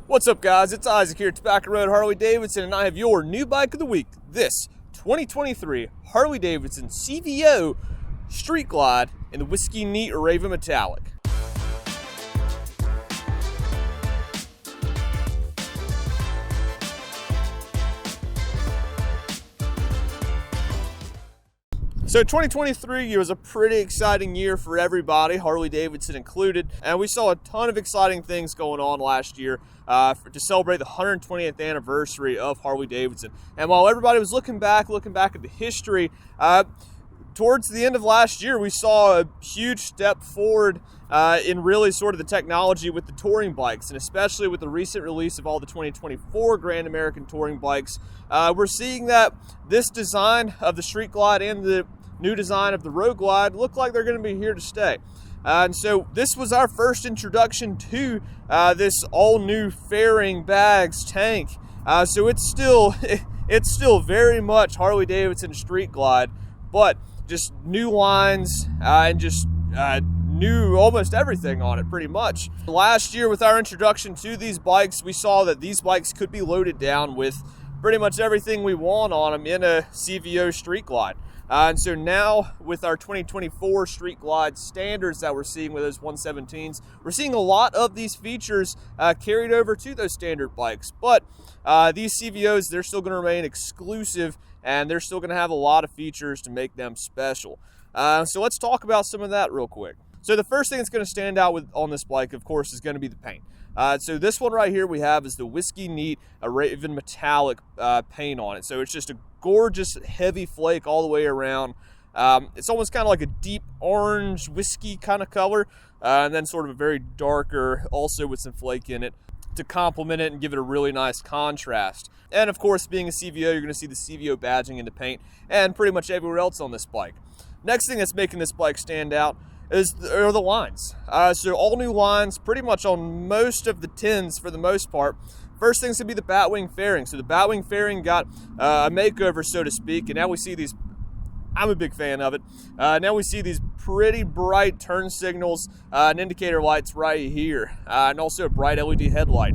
What's up, guys? It's Isaac here at Tobacco Road Harley-Davidson, and I have your new bike of the week. This 2023 Harley-Davidson CVO Street Glide in the Whiskey Neat Raven Metallic. So 2023 was a pretty exciting year for everybody, Harley-Davidson included, and we saw a ton of exciting things going on last year to celebrate the 120th anniversary of Harley-Davidson. And while everybody was looking back at the history, towards the end of last year, we saw a huge step forward in really sort of the technology with the touring bikes, and especially with the recent release of all the 2024 Grand American touring bikes. We're seeing that this design of the Street Glide and the new design of the Road Glide look like they're going to be here to stay. And so this was our first introduction to this all-new fairing bags tank. So it's still very much Harley-Davidson Street Glide, but just new lines and just new almost everything on it pretty much. Last year with our introduction to these bikes, we saw that these bikes could be loaded down with pretty much everything we want on them in a CVO Street Glide. And so now with our 2024 Street Glide standards that we're seeing with those 117s, we're seeing a lot of these features carried over to those standard bikes. But these CVOs, they're still going to remain exclusive, and they're still going to have a lot of features to make them special. So let's talk about some of that real quick. So the first thing that's going to stand out on this bike, of course, is going to be the paint. So this one right here we have is the Whiskey Neat Raven Metallic paint on it. So it's just a gorgeous heavy flake all the way around. It's almost kind of like a deep orange whiskey kind of color, and then sort of a very darker also with some flake in it to complement it and give it a really nice contrast. And of course, being a CVO, you're going to see the CVO badging in the paint and pretty much everywhere else on this bike. Next thing that's making this bike stand out are the lines. So all new lines pretty much on most of the tins for the most part. First thing's gonna be the Batwing fairing. So the Batwing fairing got a makeover, so to speak, and now we see these, I'm a big fan of it. Now we see these pretty bright turn signals and indicator lights right here, and also a bright LED headlight.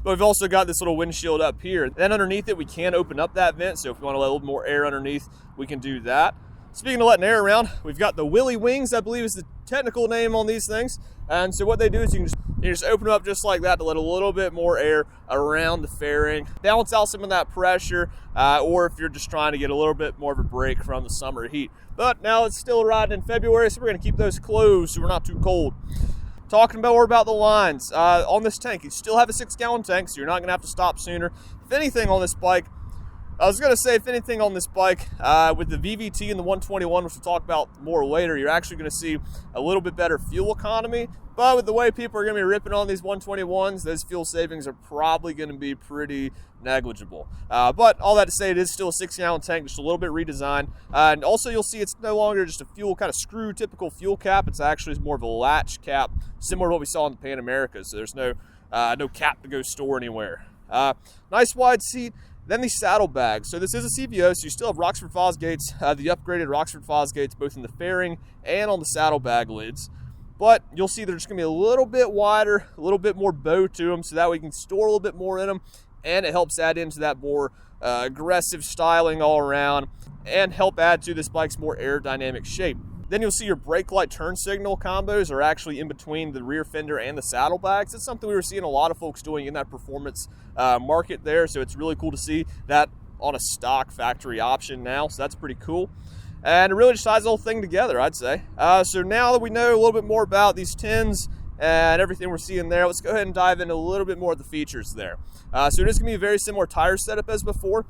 But we've also got this little windshield up here. Then underneath it, we can open up that vent, so if we want to let a little more air underneath, we can do that. Speaking of letting air around, we've got the Willy Wings, I believe is the technical name on these things. And so what they do is you just open them up just like that to let a little bit more air around the fairing, balance out some of that pressure, or if you're just trying to get a little bit more of a break from the summer heat. But now it's still riding in February, so we're gonna keep those closed so we're not too cold. Talking more about the lines, on this tank, you still have a 6-gallon tank, so you're not gonna have to stop sooner. If anything on this bike, with the VVT and the 121, which we'll talk about more later, you're actually going to see a little bit better fuel economy. But with the way people are going to be ripping on these 121s, those fuel savings are probably going to be pretty negligible. But all that to say, it is still a 6-gallon tank, just a little bit redesigned. And also you'll see it's no longer just a fuel kind of screw typical fuel cap. It's actually more of a latch cap, similar to what we saw in the Pan America. So there's no cap to go store anywhere. Nice wide seat. Then the saddlebags. So this is a CVO, so you still have Roxford Fosgates, the upgraded Roxford Fosgates, both in the fairing and on the saddlebag lids. But you'll see they're just gonna be a little bit wider, a little bit more bow to them, so that way you can store a little bit more in them, and it helps add into that more aggressive styling all around, and help add to this bike's more aerodynamic shape. Then you'll see your brake light turn signal combos are actually in between the rear fender and the saddlebags. It's something we were seeing a lot of folks doing in that performance market there, so it's really cool to see that on a stock factory option now, so that's pretty cool. And it really just ties the whole thing together, I'd say. So now that we know a little bit more about these tins and everything we're seeing there, let's go ahead and dive into a little bit more of the features there. So it is going to be a very similar tire setup as before.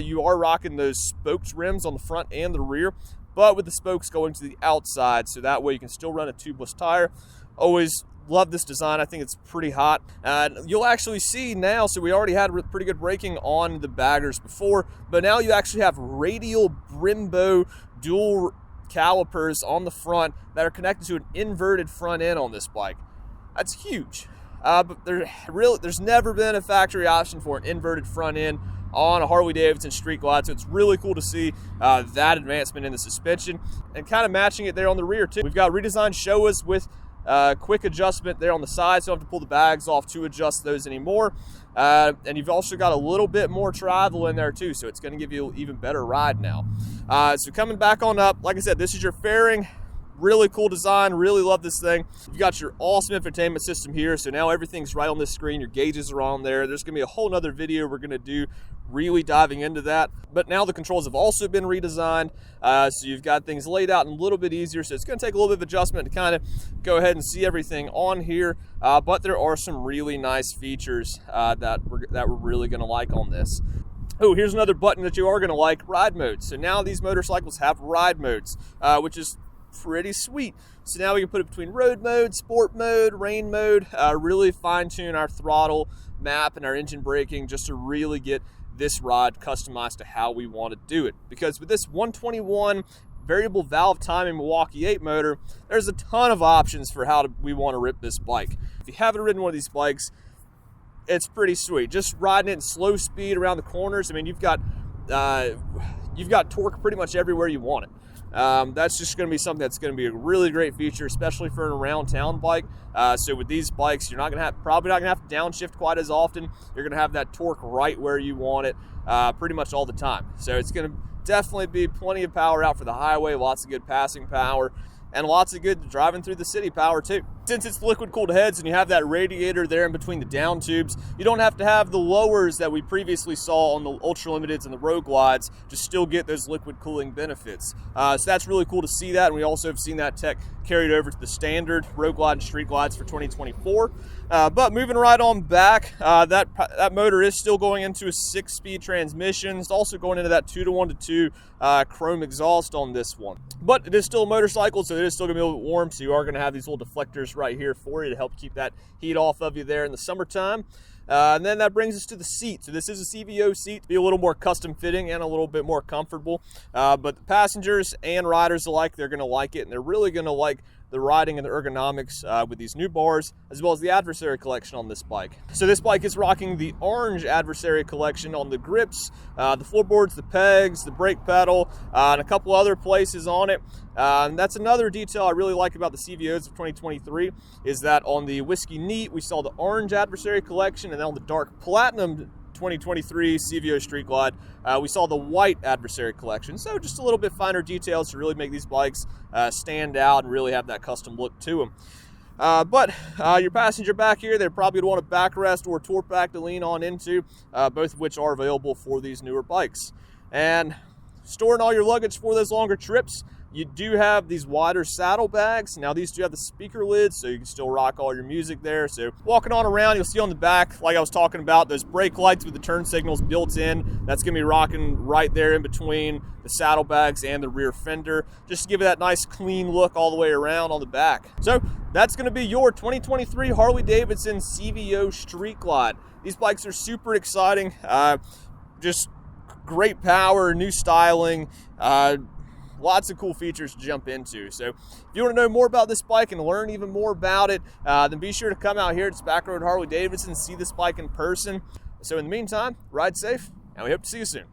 You are rocking those spoked rims on the front and the rear, but with the spokes going to the outside, so that way you can still run a tubeless tire. Always love this design. I think it's pretty hot. You'll actually see now, so we already had pretty good braking on the baggers before, but now you actually have radial Brembo dual calipers on the front that are connected to an inverted front end on this bike. That's huge. But there's never been a factory option for an inverted front end on a Harley-Davidson Street Glide, so it's really cool to see that advancement in the suspension and kind of matching it there on the rear too. We've got redesigned Showas with quick adjustment there on the sides. You don't have to pull the bags off to adjust those anymore. And you've also got a little bit more travel in there too, so it's going to give you an even better ride now. So coming back on up, like I said, this is your fairing. Really cool design, really love this thing. You've got your awesome infotainment system here, so now everything's right on this screen. Your gauges are on there. There's gonna be a whole nother video we're gonna do really diving into that. But now the controls have also been redesigned, so you've got things laid out a little bit easier, so it's gonna take a little bit of adjustment to kind of go ahead and see everything on here, but there are some really nice features that we're really gonna like on this. Oh, here's another button that you are gonna like, ride mode. So now these motorcycles have ride modes, which is pretty sweet. So now we can put it between road mode, sport mode, rain mode, really fine tune our throttle map and our engine braking just to really get this ride customized to how we want to do it. Because with this 121 variable valve timing Milwaukee 8 motor, there's a ton of options for how we want to rip this bike. If you haven't ridden one of these bikes, it's pretty sweet. Just riding it in slow speed around the corners. I mean, you've got torque pretty much everywhere you want it. That's just going to be something that's going to be a really great feature, especially for an around town bike. So with these bikes, you're probably not going to have to downshift quite as often. You're going to have that torque right where you want it pretty much all the time. So it's going to definitely be plenty of power out for the highway, lots of good passing power, and lots of good driving through the city power too. Since it's liquid cooled heads and you have that radiator there in between the down tubes, you don't have to have the lowers that we previously saw on the Ultra Limiteds and the Road Glides to still get those liquid cooling benefits. So that's really cool to see that, and we also have seen that tech carried over to the standard Road Glide and Street Glides for 2024. But moving right on back, that motor is still going into a 6-speed transmission. It's also going into that 2-to-1-to-2 chrome exhaust on this one. But it is still a motorcycle, so it is still going to be a little bit warm, so you are going to have these little deflectors right here for you to help keep that heat off of you there in the summertime. And then that brings us to the seat. So this is a CVO seat, to be a little more custom fitting and a little bit more comfortable. But the passengers and riders alike, they're going to like it, and they're really going to like the riding and the ergonomics with these new bars, as well as the Adversary Collection on this bike. So this bike is rocking the orange Adversary Collection on the grips, the floorboards, the pegs, the brake pedal, and a couple other places on it. And that's another detail I really like about the CVOs of 2023, is that on the Whiskey Neat, we saw the orange Adversary Collection, and then on the dark platinum 2023 CVO Street Glide, we saw the white Adversary Collection. So just a little bit finer details to really make these bikes stand out and really have that custom look to them. But your passenger back here, they're probably going to want a backrest or a tour pack to lean on into, both of which are available for these newer bikes. And storing all your luggage for those longer trips, you do have these wider saddlebags. Now these do have the speaker lids, so you can still rock all your music there. So walking on around, you'll see on the back, like I was talking about, those brake lights with the turn signals built in. That's gonna be rocking right there in between the saddlebags and the rear fender, just to give it that nice clean look all the way around on the back. So that's gonna be your 2023 Harley-Davidson CVO Street Glide. These bikes are super exciting, just great power, new styling, lots of cool features to jump into. So if you want to know more about this bike and learn even more about it, then be sure to come out here to Back Road Harley-Davidson and see this bike in person. So in the meantime, ride safe, and we hope to see you soon.